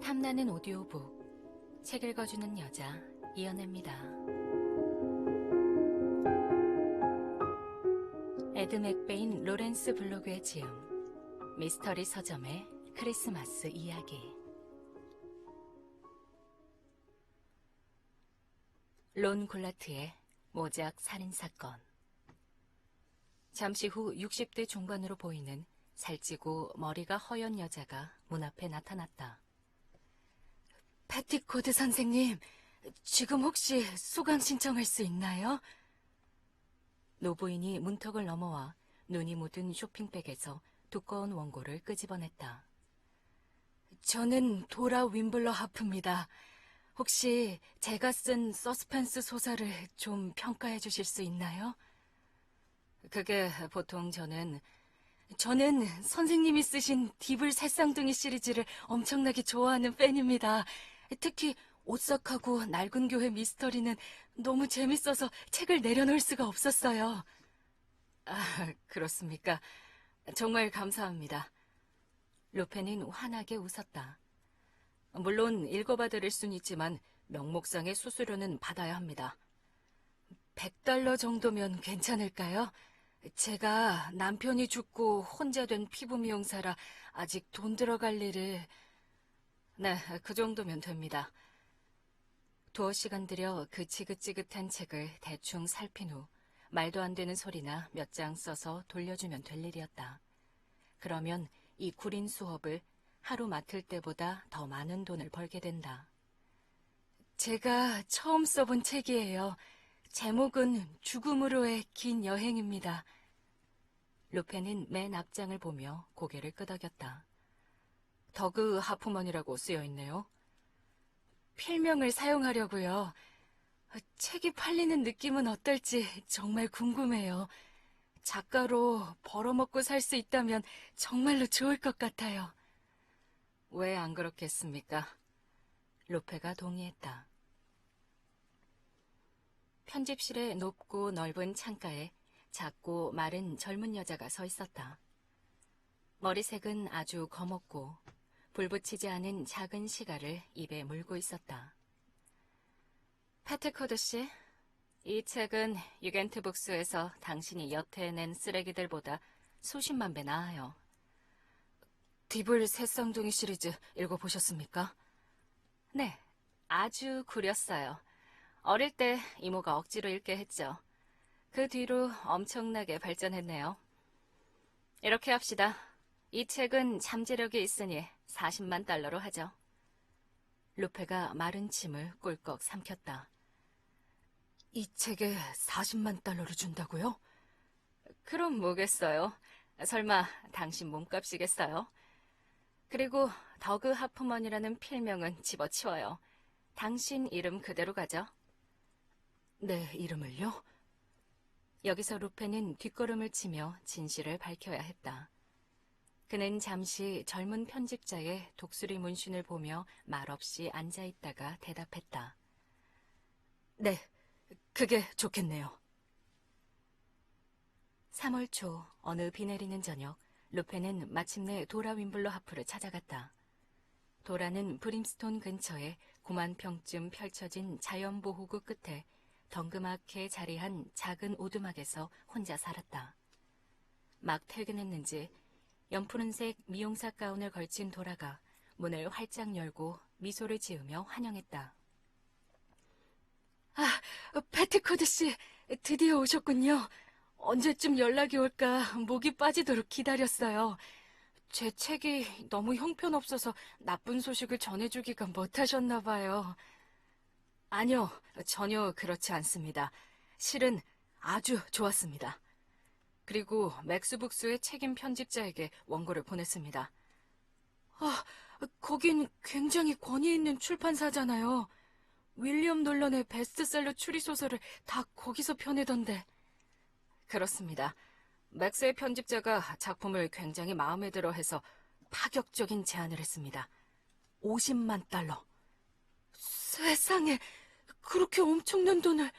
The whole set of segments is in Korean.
탐나는 오디오북, 책 읽어주는 여자 이연애입니다. 에드 맥베인 로렌스 블로그의 지음, 미스터리 서점의 크리스마스 이야기. 론 굴라트의 모작 살인사건. 잠시 후 60대 중반으로 보이는 살찌고 머리가 허연 여자가 문 앞에 나타났다. 패티코드 선생님, 지금 혹시 수강 신청할 수 있나요? 노부인이 문턱을 넘어와 눈이 묻은 쇼핑백에서 두꺼운 원고를 끄집어냈다. 저는 도라 윈블러 하프입니다. 혹시 제가 쓴 서스펜스 소설을 좀 평가해 주실 수 있나요? 그게 보통 저는 선생님이 쓰신 디블 새쌍둥이 시리즈를 엄청나게 좋아하는 팬입니다. 특히 오싹하고 낡은 교회 미스터리는 너무 재밌어서 책을 내려놓을 수가 없었어요. 아, 그렇습니까? 정말 감사합니다. 루페는 환하게 웃었다. 물론 읽어봐드릴 순 있지만 명목상의 수수료는 받아야 합니다. $100 정도면 괜찮을까요? 제가 남편이 죽고 혼자 된 피부 미용사라 아직 돈 들어갈 일을... 네, 그 정도면 됩니다. 두어 시간 들여 그 지긋지긋한 책을 대충 살핀 후 말도 안 되는 소리나 몇 장 써서 돌려주면 될 일이었다. 그러면 이 구린 수업을 하루 맡을 때보다 더 많은 돈을 벌게 된다. 제가 처음 써본 책이에요. 제목은 죽음으로의 긴 여행입니다. 루페는 맨 앞장을 보며 고개를 끄덕였다. 더그 하프먼이라고 쓰여있네요. 필명을 사용하려고요. 책이 팔리는 느낌은 어떨지 정말 궁금해요. 작가로 벌어먹고 살 수 있다면 정말로 좋을 것 같아요. 왜 안 그렇겠습니까? 루페가 동의했다. 편집실의 높고 넓은 창가에 작고 마른 젊은 여자가 서 있었다. 머리색은 아주 검었고 불 붙이지 않은 작은 시가를 입에 물고 있었다. 패티코드 씨, 이 책은 유겐트북스에서 당신이 여태 낸 쓰레기들보다 수십만 배 나아요. 디블 새쌍둥이 시리즈 읽어보셨습니까? 네, 아주 구렸어요. 어릴 때 이모가 억지로 읽게 했죠. 그 뒤로 엄청나게 발전했네요. 이렇게 합시다. 이 책은 잠재력이 있으니 $400,000로 하죠. 루페가 마른 침을 꿀꺽 삼켰다. 이 책에 $400,000를 준다고요? 그럼 뭐겠어요. 설마 당신 몸값이겠어요? 그리고 더그 하프먼이라는 필명은 집어치워요. 당신 이름 그대로 가죠. 내 이름을요? 여기서 루페는 뒷걸음을 치며 진실을 밝혀야 했다. 그는 잠시 젊은 편집자의 독수리 문신을 보며 말없이 앉아있다가 대답했다. 네, 그게 좋겠네요. 3월 초 어느 비 내리는 저녁, 루페는 마침내 도라 윈블러 하프를 찾아갔다. 도라는 브림스톤 근처에 9만 평쯤 펼쳐진 자연보호구 끝에 덩그맣게 자리한 작은 오두막에서 혼자 살았다. 막 퇴근했는지 연푸른색 미용사 가운을 걸친 도라가 문을 활짝 열고 미소를 지으며 환영했다. 아, 패티코드 씨, 드디어 오셨군요. 언제쯤 연락이 올까 목이 빠지도록 기다렸어요. 제 책이 너무 형편없어서 나쁜 소식을 전해주기가 못하셨나 봐요. 아니요, 전혀 그렇지 않습니다. 실은 아주 좋았습니다. 그리고 맥스북스의 책임 편집자에게 원고를 보냈습니다. 아, 거긴 굉장히 권위 있는 출판사잖아요. 윌리엄 놀런의 베스트셀러 추리소설을 다 거기서 펴내던데. 그렇습니다. 맥스의 편집자가 작품을 굉장히 마음에 들어 해서 파격적인 제안을 했습니다. $500,000. 세상에, 그렇게 엄청난 돈을...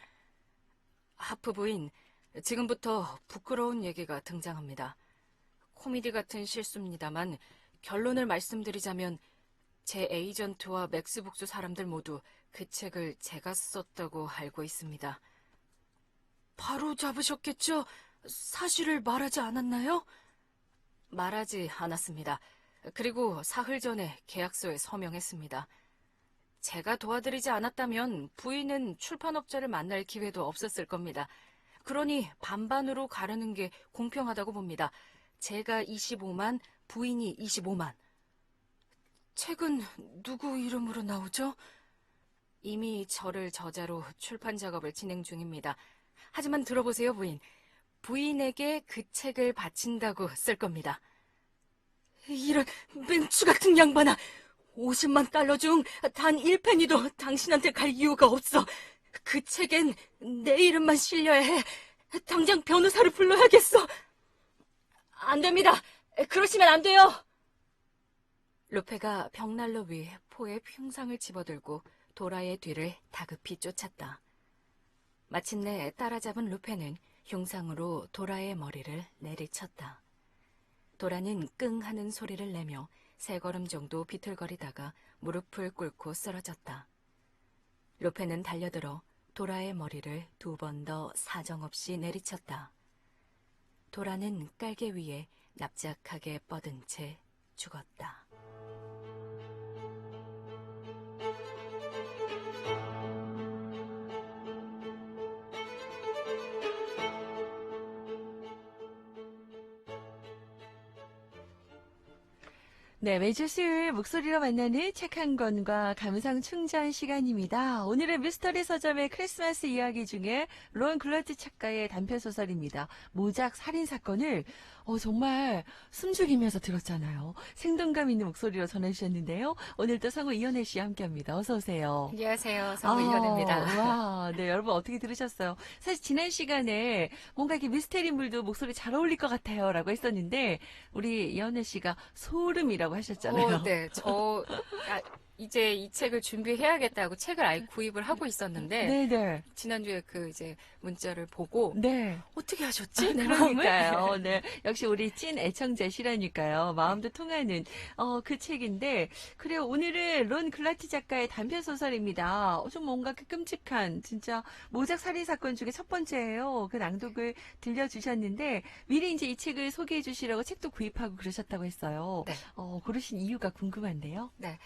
하프 부인, 지금부터 부끄러운 얘기가 등장합니다. 코미디 같은 실수입니다만 결론을 말씀드리자면 제 에이전트와 맥스북스 사람들 모두 그 책을 제가 썼다고 알고 있습니다. 바로 잡으셨겠죠? 사실을 말하지 않았나요? 말하지 않았습니다. 그리고 사흘 전에 계약서에 서명했습니다. 제가 도와드리지 않았다면 부인은 출판업자를 만날 기회도 없었을 겁니다. 그러니 반반으로 가르는 게 공평하다고 봅니다. 제가 25만, 부인이 25만. 책은 누구 이름으로 나오죠? 이미 저를 저자로 출판 작업을 진행 중입니다. 하지만 들어보세요, 부인. 부인에게 그 책을 바친다고 쓸 겁니다. 이런 맹추 같은 양반아! 50만 달러 중 단 1페니도 당신한테 갈 이유가 없어. 그 책엔 내 이름만 실려야 해. 당장 변호사를 불러야겠어. 안 됩니다. 그러시면 안 돼요. 루페가 벽난로 위에 포에 흉상을 집어들고 도라의 뒤를 다급히 쫓았다. 마침내 따라잡은 루페는 흉상으로 도라의 머리를 내리쳤다. 도라는 끙 하는 소리를 내며 세 걸음 정도 비틀거리다가 무릎을 꿇고 쓰러졌다. 루페는 달려들어 도라의 머리를 2번 더 사정없이 내리쳤다. 도라는 깔개 위에 납작하게 뻗은 채 죽었다. 네, 매주 수요일 목소리로 만나는 책 한 권과 감상 충전 시간입니다. 오늘은 미스터리 서점의 크리스마스 이야기 중에 론 클러트 작가의 단편소설입니다. 모작 살인 사건을 정말 숨죽이면서 들었잖아요. 생동감 있는 목소리로 전해주셨는데요. 오늘도 성우 이현애 씨와 함께합니다. 어서 오세요. 안녕하세요. 성우 이현애입니다. 와, 네, 여러분 어떻게 들으셨어요? 사실 지난 시간에 뭔가 이렇게 미스테리물도 목소리 잘 어울릴 것 같아요 라고 했었는데 우리 이현애 씨가 소름이라고 하셨잖아요. 네. 이제 이 책을 준비해야겠다고 책을 아예 구입을 하고 있었는데, 네네. 지난주에 이제 문자를 보고, 네. 어떻게 하셨지? 내 마음을? 그러니까요. 네. 역시 우리 찐 애청자시라니까요. 마음도 통하는, 그 책인데, 그래요. 오늘은 론 글라티 작가의 단편소설입니다. 좀 뭔가 끔찍한, 진짜 모작 살인 사건 중에 첫 번째예요. 그 낭독을 들려주셨는데, 미리 이제 이 책을 소개해 주시라고 책도 구입하고 그러셨다고 했어요. 네. 고르신 이유가 궁금한데요. 네.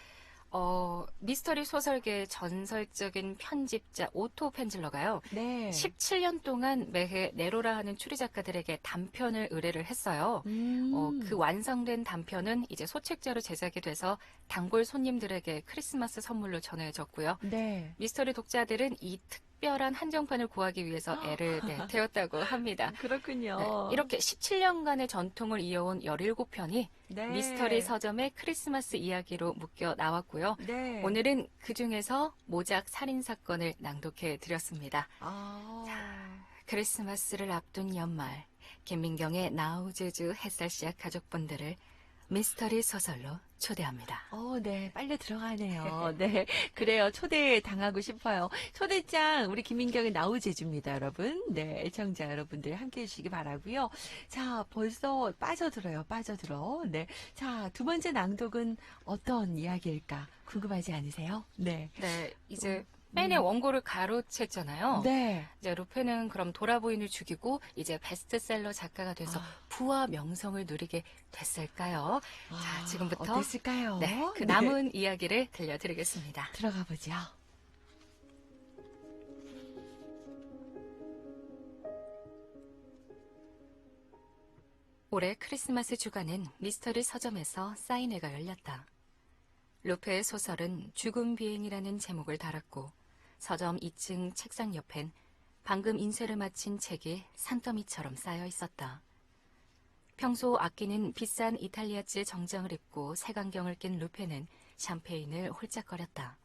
미스터리 소설계의 전설적인 편집자 오토 펜즐러가요. 네. 17년 동안 매해 네로라 하는 추리 작가들에게 단편을 의뢰를 했어요. 그 완성된 단편은 이제 소책자로 제작이 돼서 단골 손님들에게 크리스마스 선물로 전해졌고요. 네. 미스터리 독자들은 이 특별한 한정판을 구하기 위해서 애를 태웠다고 합니다. 그렇군요. 네, 이렇게 17년간의 전통을 이어온 17편이 네. 미스터리 서점의 크리스마스 이야기로 묶여 나왔고요. 네. 오늘은 그 중에서 모작 살인 사건을 낭독해 드렸습니다. 크리스마스를 앞둔 연말, 김민경의 나우제주 햇살씨앗 가족분들을 미스터리 소설로 초대합니다. 네, 빨려 들어가네요. 네, 그래요. 초대 당하고 싶어요. 초대장, 우리 김민경의 나우제주입니다, 여러분. 네, 애청자 여러분들 함께 해주시기 바라고요. 자, 벌써 빠져들어. 네. 자, 두 번째 낭독은 어떤 이야기일까? 궁금하지 않으세요? 네. 네, 이제 펜의 원고를 가로챘잖아요. 네. 이제 루페는 그럼 도라 부인을 죽이고 이제 베스트셀러 작가가 돼서 부와 명성을 누리게 됐을까요? 자, 지금부터 어땠을까요? 네, 그 남은 이야기를 들려드리겠습니다. 들어가 보죠. 올해 크리스마스 주간엔 미스터리 서점에서 사인회가 열렸다. 루페의 소설은 죽음 비행이라는 제목을 달았고 서점 2층 책상 옆엔 방금 인쇄를 마친 책이 산더미처럼 쌓여 있었다. 평소 아끼는 비싼 이탈리아제 정장을 입고 색안경을 낀 루페는 샴페인을 홀짝거렸다.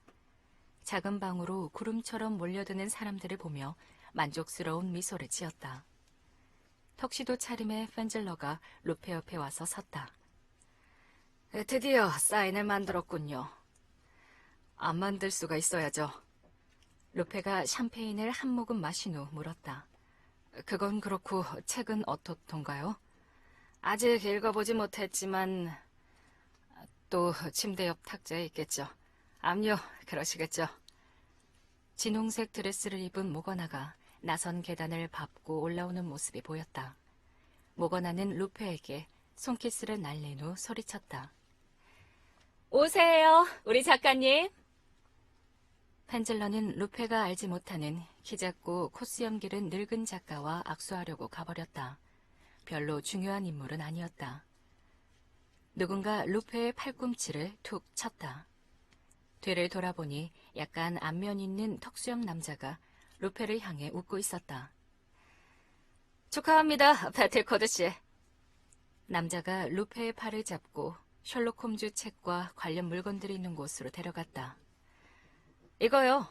작은 방으로 구름처럼 몰려드는 사람들을 보며 만족스러운 미소를 지었다. 턱시도 차림의 펜즐러가 루페 옆에 와서 섰다. 드디어 사인을 만들었군요. 안 만들 수가 있어야죠. 루페가 샴페인을 한 모금 마신 후 물었다. 그건 그렇고 책은 어떻던가요? 아직 읽어보지 못했지만 또 침대 옆 탁자에 있겠죠. 압류, 그러시겠죠. 진홍색 드레스를 입은 모거나가 나선 계단을 밟고 올라오는 모습이 보였다. 모거나는 루페에게 손키스를 날린 후 소리쳤다. 오세요, 우리 작가님. 펜즐러는 루페가 알지 못하는 키 작고 코수염 기른 늙은 작가와 악수하려고 가버렸다. 별로 중요한 인물은 아니었다. 누군가 루페의 팔꿈치를 툭 쳤다. 뒤를 돌아보니 약간 안면 있는 턱수염 남자가 루페를 향해 웃고 있었다. 축하합니다, 배틀코드 씨. 남자가 루페의 팔을 잡고 셜록 홈즈 책과 관련 물건들이 있는 곳으로 데려갔다. 이거요.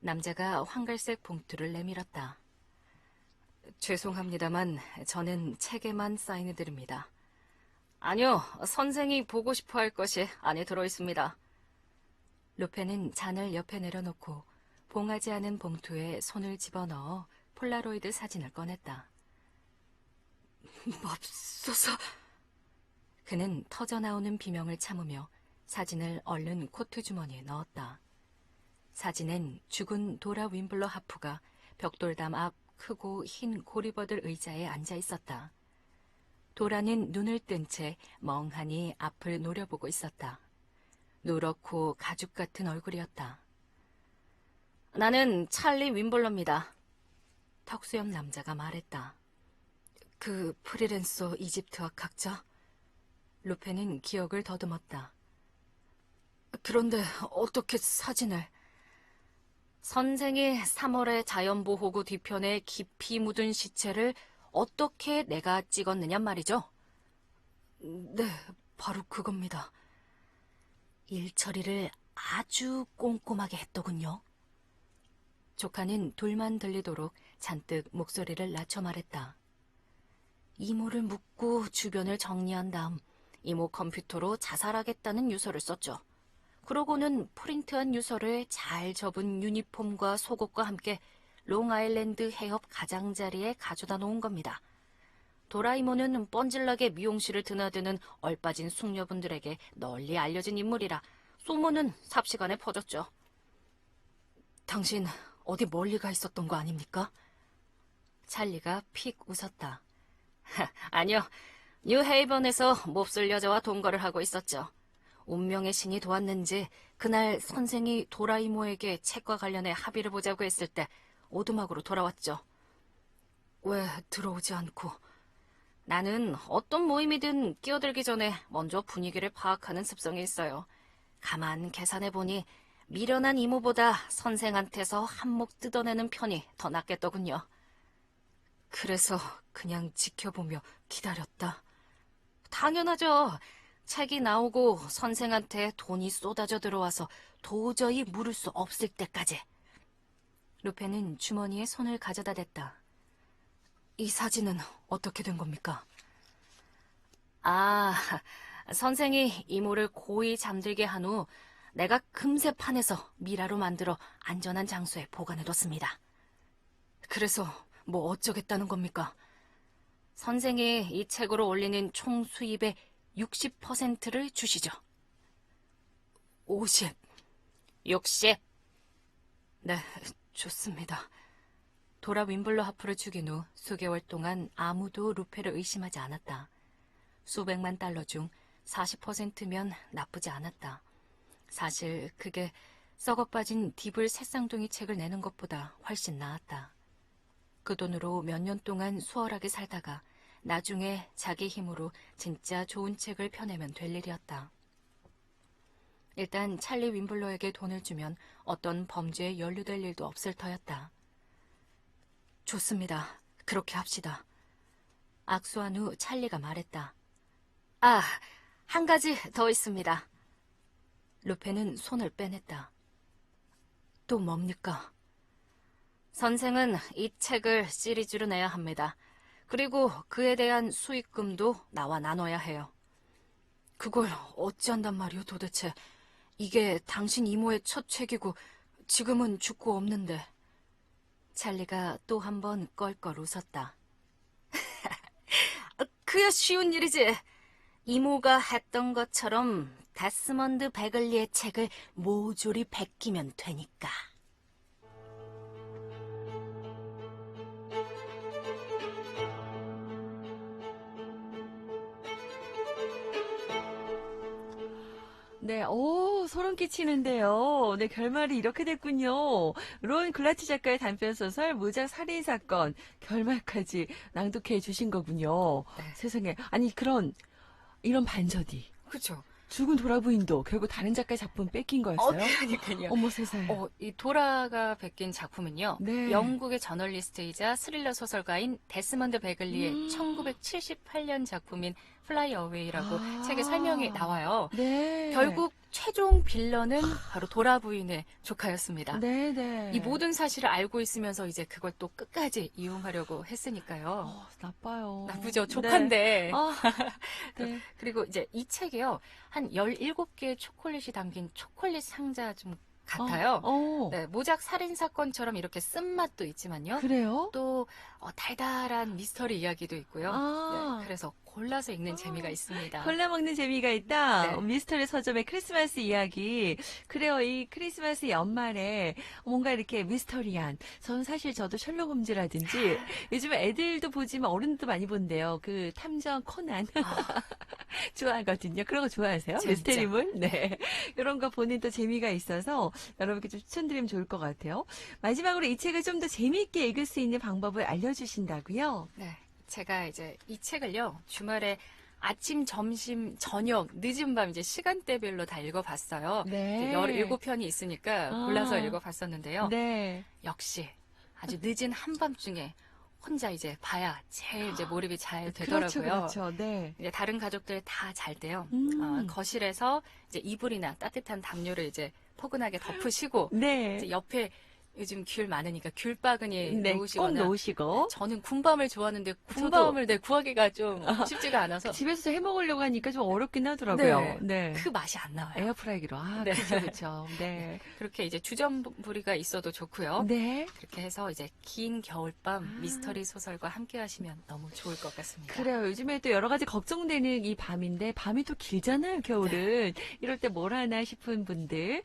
남자가 황갈색 봉투를 내밀었다. 죄송합니다만 저는 책에만 사인해드립니다. 아니요, 선생이 보고 싶어 할 것이 안에 들어있습니다. 루페는 잔을 옆에 내려놓고 봉하지 않은 봉투에 손을 집어넣어 폴라로이드 사진을 꺼냈다. 맙소사. 그는 터져나오는 비명을 참으며 사진을 얼른 코트 주머니에 넣었다. 사진엔 죽은 도라 윈블러 하프가 벽돌담 앞 크고 흰 고리버들 의자에 앉아 있었다. 도라는 눈을 뜬 채 멍하니 앞을 노려보고 있었다. 누렇고 가죽 같은 얼굴이었다. 나는 찰리 윈블러입니다. 턱수염 남자가 말했다. 그 프리랜서 이집트학 각자? 루페는 기억을 더듬었다. 그런데 어떻게 사진을... 선생이 3월의 자연보호구 뒤편에 깊이 묻은 시체를 어떻게 내가 찍었느냐 말이죠? 네, 바로 그겁니다. 일 처리를 아주 꼼꼼하게 했더군요. 조카는 둘만 들리도록 잔뜩 목소리를 낮춰 말했다. 이모를 묻고 주변을 정리한 다음 이모 컴퓨터로 자살하겠다는 유서를 썼죠. 그러고는 프린트한 유서를 잘 접은 유니폼과 속옷과 함께 롱아일랜드 해협 가장자리에 가져다 놓은 겁니다. 도라이모는 뻔질나게 미용실을 드나드는 얼빠진 숙녀분들에게 널리 알려진 인물이라 소문은 삽시간에 퍼졌죠. 당신 어디 멀리 가 있었던 거 아닙니까? 찰리가 픽 웃었다. 아니요, 뉴헤이번에서 몹쓸 여자와 동거를 하고 있었죠. 운명의 신이 도왔는지 그날 선생이 도라이모에게 책과 관련해 합의를 보자고 했을 때 오두막으로 돌아왔죠. 왜 들어오지 않고? 나는 어떤 모임이든 끼어들기 전에 먼저 분위기를 파악하는 습성이 있어요. 가만 계산해보니 미련한 이모보다 선생한테서 한몫 뜯어내는 편이 더 낫겠더군요. 그래서 그냥 지켜보며 기다렸다. 당연하죠. 책이 나오고 선생한테 돈이 쏟아져 들어와서 도저히 물을 수 없을 때까지. 루페는 주머니에 손을 가져다 댔다. 이 사진은 어떻게 된 겁니까? 아, 선생이 이모를 고이 잠들게 한 후 내가 금세 파내서 미라로 만들어 안전한 장소에 보관해뒀습니다. 그래서 뭐 어쩌겠다는 겁니까? 선생이 이 책으로 올리는 총 수입의 60%를 주시죠. 50. 60. 네, 좋습니다. 도라 윈블러 하프를 죽인 후 수개월 동안 아무도 루페를 의심하지 않았다. 수백만 달러 중 40%면 나쁘지 않았다. 사실 그게 썩어빠진 디블 새쌍둥이 책을 내는 것보다 훨씬 나았다. 그 돈으로 몇 년 동안 수월하게 살다가 나중에 자기 힘으로 진짜 좋은 책을 펴내면 될 일이었다. 일단 찰리 윈블러에게 돈을 주면 어떤 범죄에 연루될 일도 없을 터였다. 좋습니다. 그렇게 합시다. 악수한 후 찰리가 말했다. 아, 한 가지 더 있습니다. 루페는 손을 빼냈다. 또 뭡니까? 선생은 이 책을 시리즈로 내야 합니다. 그리고 그에 대한 수익금도 나와 나눠야 해요. 그걸 어찌한단 말이오 도대체. 이게 당신 이모의 첫 책이고 지금은 죽고 없는데. 찰리가 또 한 번 껄껄 웃었다. 그야 쉬운 일이지. 이모가 했던 것처럼 데스먼드 베글리의 책을 모조리 베끼면 되니까. 네, 오, 소름 끼치는데요. 네, 결말이 이렇게 됐군요. 론 글라트 작가의 단편소설 무작 살인사건 결말까지 낭독해 주신 거군요. 네. 세상에. 아니, 이런 반전이. 그렇죠. 죽은 도라부인도 결국 다른 작가의 작품 뺏긴 거였어요? 그러니까요. 어머 세상에. 이 도라가 베낀 작품은요. 네. 영국의 저널리스트이자 스릴러 소설가인 데스먼드 베글리의 1978년 작품인 플라이 어웨이라고 아. 책에 설명이 나와요. 네. 결국 최종 빌런은 바로 도라 부인의 조카였습니다. 네네. 이 모든 사실을 알고 있으면서 이제 그걸 또 끝까지 이용하려고 했으니까요. 나빠요. 나쁘죠. 조카인데. 네. 아, 네. 그리고 이제 이 책이요. 한 17개의 초콜릿이 담긴 초콜릿 상자 좀 같아요. 네, 모작 살인사건처럼 이렇게 쓴맛도 있지만요. 그래요? 또 달달한 미스터리 이야기도 있고요. 아. 네, 그래서 골라서 읽는 재미가 있습니다. 골라 먹는 재미가 있다. 네. 미스터리 서점의 크리스마스 이야기. 그래요. 이 크리스마스 연말에 뭔가 이렇게 미스터리한. 저는 사실 저도 셜록 홈즈라든지 요즘에 애들도 보지만 어른도 많이 본대요. 그 탐정 코난 좋아하거든요. 그런 거 좋아하세요? 진짜. 미스터리물? 네. 이런 거 보는 또 재미가 있어서 여러분께 좀 추천드리면 좋을 것 같아요. 마지막으로 이 책을 좀 더 재미있게 읽을 수 있는 방법을 알려주신다고요? 네, 제가 이제 이 책을요 주말에 아침, 점심, 저녁, 늦은 밤 이제 시간대별로 다 읽어봤어요. 네. 17편이 있으니까 골라서 아. 읽어봤었는데요. 네. 역시 아주 늦은 한밤중에 혼자 이제 봐야 제일 이제 몰입이 잘 되더라고요. 그렇죠. 네. 이제 다른 가족들 다 잘 때요. 음. 거실에서 이제 이불이나 따뜻한 담요를 이제 포근하게 덮으시고 네. 이제 옆에 요즘 귤 많으니까 귤바구니 네, 꼭 놓으시거나 놓으시고. 저는 군밤을 좋아하는데 군밤을 구하기가 좀 쉽지가 않아서 집에서 해 먹으려고 하니까 좀 어렵긴 하더라고요. 네. 그 맛이 안 나와요. 에어프라이기로. 아, 네. 그렇죠. 네. 그렇게 이제 주전부리가 있어도 좋고요. 네. 그렇게 해서 이제 긴 겨울밤 미스터리 소설과 함께 하시면 너무 좋을 것 같습니다. 그래요. 요즘에 또 여러 가지 걱정되는 이 밤인데 밤이 또 길잖아요, 겨울은. 이럴 때 뭘 하나 싶은 분들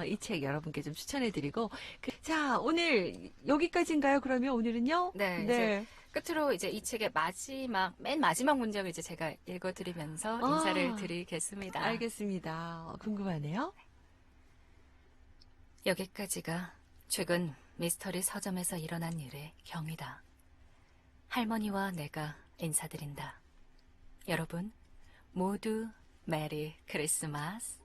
이 책 여러분께 좀 추천해드리고. 자, 오늘 여기까지인가요? 그러면 오늘은요? 네, 이제 끝으로 이제 이 책의 맨 마지막 문장을 이제 제가 읽어드리면서 인사를 드리겠습니다. 알겠습니다. 궁금하네요. 여기까지가 최근 미스터리 서점에서 일어난 일의 경위다. 할머니와 내가 인사드린다. 여러분 모두 메리 크리스마스.